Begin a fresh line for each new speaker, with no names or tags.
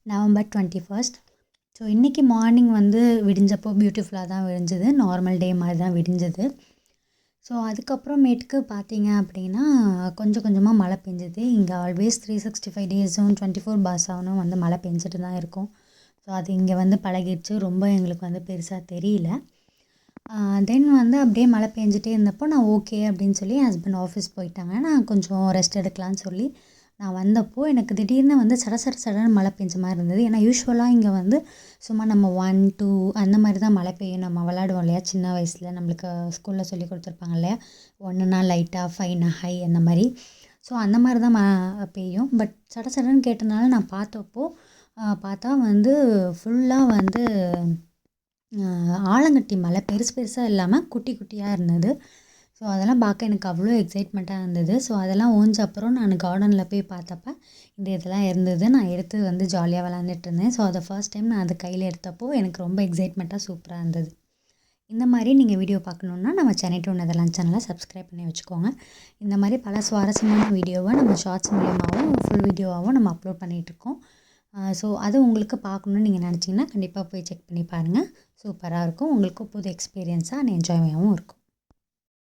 November 21st. So இன்றைக்கி morning வந்து விடிஞ்சப்போ பியூட்டிஃபுல்லாக தான் விடிஞ்சது. நார்மல் டே மாதிரி தான் விடிஞ்சது. ஸோ அதுக்கப்புறமேட்டுக்கு பார்த்தீங்க அப்படின்னா கொஞ்சம் கொஞ்சமாக மழை பெஞ்சுது. இங்கே ஆல்வேஸ் 365 டேஸும் 24 பார் 7ம் வந்து மழை பெஞ்சிட்டு தான் இருக்கும். ஸோ அது இங்கே வந்து பழகிடுச்சு. ரொம்ப எங்களுக்கு வந்து பெருசாக தெரியல. தென் வந்து அப்படியே மழை பெஞ்சிட்டே இருந்தப்போ நான் ஓகே அப்படின்னு சொல்லி என் ஹஸ்பண்ட் ஆஃபீஸ் போயிட்டாங்க. நான் கொஞ்சம் ரெஸ்ட் எடுக்கலான்னு சொல்லி நான் வந்தப்போ எனக்கு திடீர்னு வந்து சடன்னு மழை பெஞ்ச மாதிரி இருந்தது. ஏன்னா யூஸ்வலாக இங்கே வந்து சும்மா நம்ம 1, 2 அந்த மாதிரி தான் மழை பெய்யும். நம்ம விளாடுவோம் இல்லையா சின்ன வயசில், நம்மளுக்கு ஸ்கூலில் சொல்லி கொடுத்துருப்பாங்க இல்லையா, 1னா லைட்டாக 5னா ஹை அந்த மாதிரி. ஸோ அந்த மாதிரி தான் பெய்யும். பட் சடன்னு கேட்டனால நான் பார்த்தப்போ பார்த்தா வந்து ஃபுல்லாக வந்து ஆலங்கட்டி மழை, பெருசு பெருசாக இல்லாமல் குட்டி குட்டியாக இருந்தது. ஸோ அதெல்லாம் பார்க்க எனக்கு அவ்வளோ எக்ஸைட்மெண்ட்டாக இருந்தது. ஸோ அதெல்லாம் ஓஞ்ச அப்புறம் நான் கார்டனில் போய் பார்த்தப்ப இதெல்லாம் இருந்தது. நான் எடுத்து வந்து ஜாலியாக விளாண்டுட்டு இருந்தேன். ஸோ அதை ஃபர்ஸ்ட் டைம் நான் அதை கையில் எடுத்தப்போ எனக்கு ரொம்ப எக்ஸைட்மெண்ட்டாக சூப்பராக இருந்தது. இந்த மாதிரி நீங்கள் வீடியோ பார்க்கணுன்னா நம்ம சென்னை டு நெதர்லாந்து சேனலை சப்ஸ்கிரைப் பண்ணி வச்சுக்கோங்க. இந்த மாதிரி பல சுவாரஸ்யமான வீடியோவை நம்ம ஷார்ட்ஸ் மூலியமாகவும் ஃபுல் வீடியோவாகவும் நம்ம அப்லோட் பண்ணிகிட்ருக்கோம். ஸோ அது உங்களுக்கு பார்க்கணுன்னு நீங்கள் நினச்சிங்கன்னா கண்டிப்பாக போய் செக் பண்ணி பாருங்கள். சூப்பராக இருக்கும். உங்களுக்கும் புது எக்ஸ்பீரியன்ஸாக அண்ட் என்ஜாயாகவும் இருக்கும்.